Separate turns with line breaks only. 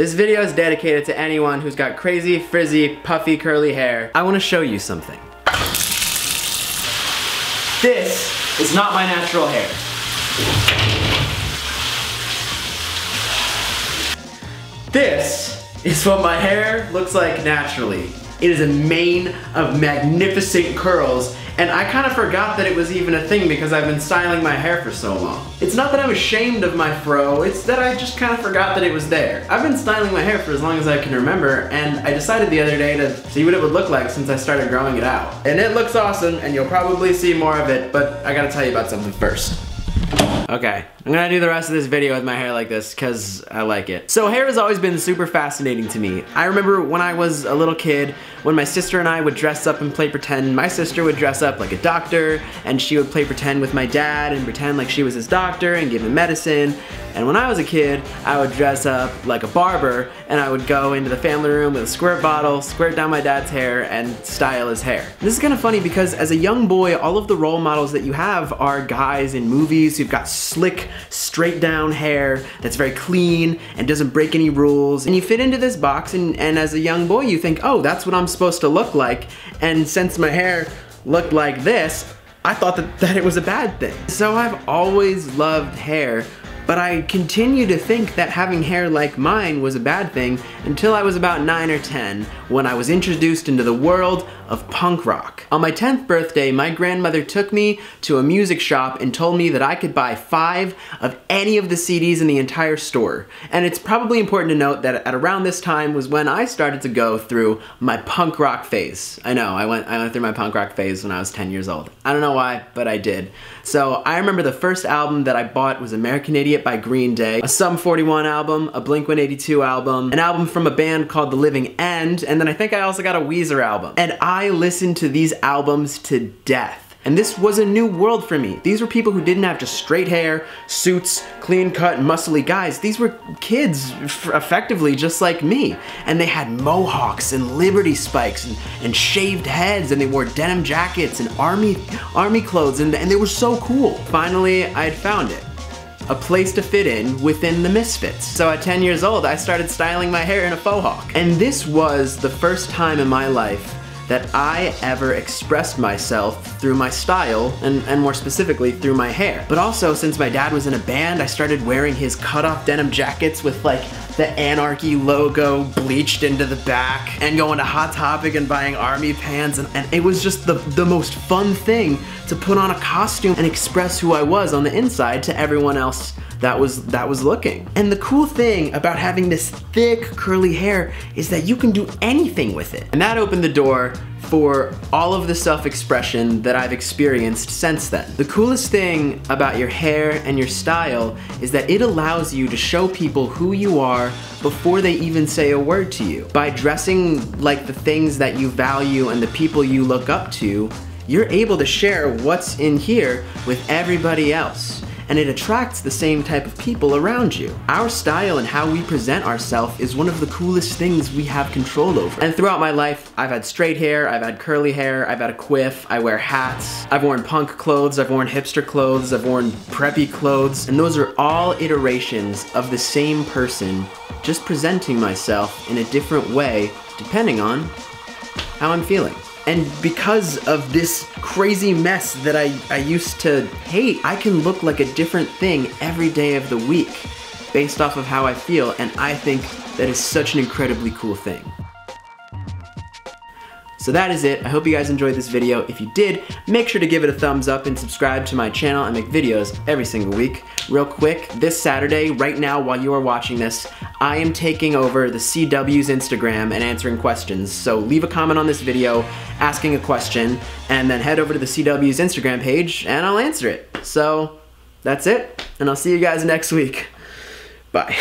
This video is dedicated to anyone who's got crazy, frizzy, puffy, curly hair. I want to show you something. This is not my natural hair. This is what my hair looks like naturally. It is a mane of magnificent curls, and I kind of forgot that it was even a thing because I've been styling my hair for so long. It's not that I'm ashamed of my fro, it's that I just kind of forgot that it was there. I've been styling my hair for as long as I can remember, and I decided the other day to see what it would look like since I started growing it out. And it looks awesome, and you'll probably see more of it, but I gotta tell you about something first. Okay, I'm gonna do the rest of this video with my hair like this because I like it. So hair has always been super fascinating to me. I remember when I was a little kid, when my sister and I would dress up and play pretend. My sister would dress up like a doctor, and she would play pretend with my dad and pretend like she was his doctor and give him medicine. And when I was a kid, I would dress up like a barber, and I would go into the family room with a squirt bottle, squirt down my dad's hair, and style his hair. This is kind of funny because as a young boy, all of the role models that you have are guys in movies who've got slick, straight down hair that's very clean and doesn't break any rules. And you fit into this box, and as a young boy, you think, oh, that's what I'm supposed to look like. And since my hair looked like this, I thought that it was a bad thing. So I've always loved hair, but I continue to think that having hair like mine was a bad thing until I was about 9 or 10, when I was introduced into the world of punk rock. On my 10th birthday, my grandmother took me to a music shop and told me that I could buy 5 of any of the CDs in the entire store. And it's probably important to note that at around this time was when I started to go through my punk rock phase. I know, I went through my punk rock phase when I was 10 years old. I don't know why, but I did. So I remember the first album that I bought was American Idiot by Green Day, a Sum 41 album, a Blink-182 album, an album from a band called The Living End, and then I think I also got a Weezer album. And I listened to these albums to death. And this was a new world for me. These were people who didn't have just straight hair, suits, clean-cut, muscly guys. These were kids, effectively, just like me. And they had mohawks and liberty spikes and shaved heads, and they wore denim jackets and army clothes, and they were so cool. Finally, I'd found it. A place to fit in within the misfits. So at 10 years old, I started styling my hair in a faux hawk. And this was the first time in my life that I ever expressed myself through my style, and more specifically through my hair. But also, since my dad was in a band, I started wearing his cut-off denim jackets with like the Anarchy logo bleached into the back, and going to Hot Topic and buying army pants, and it was just the most fun thing to put on a costume and express who I was on the inside to everyone else that was looking. And the cool thing about having this thick curly hair is that you can do anything with it. And that opened the door for all of the self-expression that I've experienced since then. The coolest thing about your hair and your style is that it allows you to show people who you are before they even say a word to you. By dressing like the things that you value and the people you look up to, you're able to share what's in here with everybody else. And it attracts the same type of people around you. Our style and how we present ourselves is one of the coolest things we have control over. And throughout my life, I've had straight hair, I've had curly hair, I've had a quiff, I wear hats, I've worn punk clothes, I've worn hipster clothes, I've worn preppy clothes, and those are all iterations of the same person, just presenting myself in a different way depending on how I'm feeling. And because of this crazy mess that I used to hate, I can look like a different thing every day of the week based off of how I feel, and I think that is such an incredibly cool thing. So that is it. I hope you guys enjoyed this video. If you did, make sure to give it a thumbs up and subscribe to my channel. I make videos every single week. Real quick, this Saturday, right now while you are watching this, I am taking over the CW's Instagram and answering questions. So leave a comment on this video asking a question, and then head over to the CW's Instagram page and I'll answer it. So that's it, and I'll see you guys next week. Bye.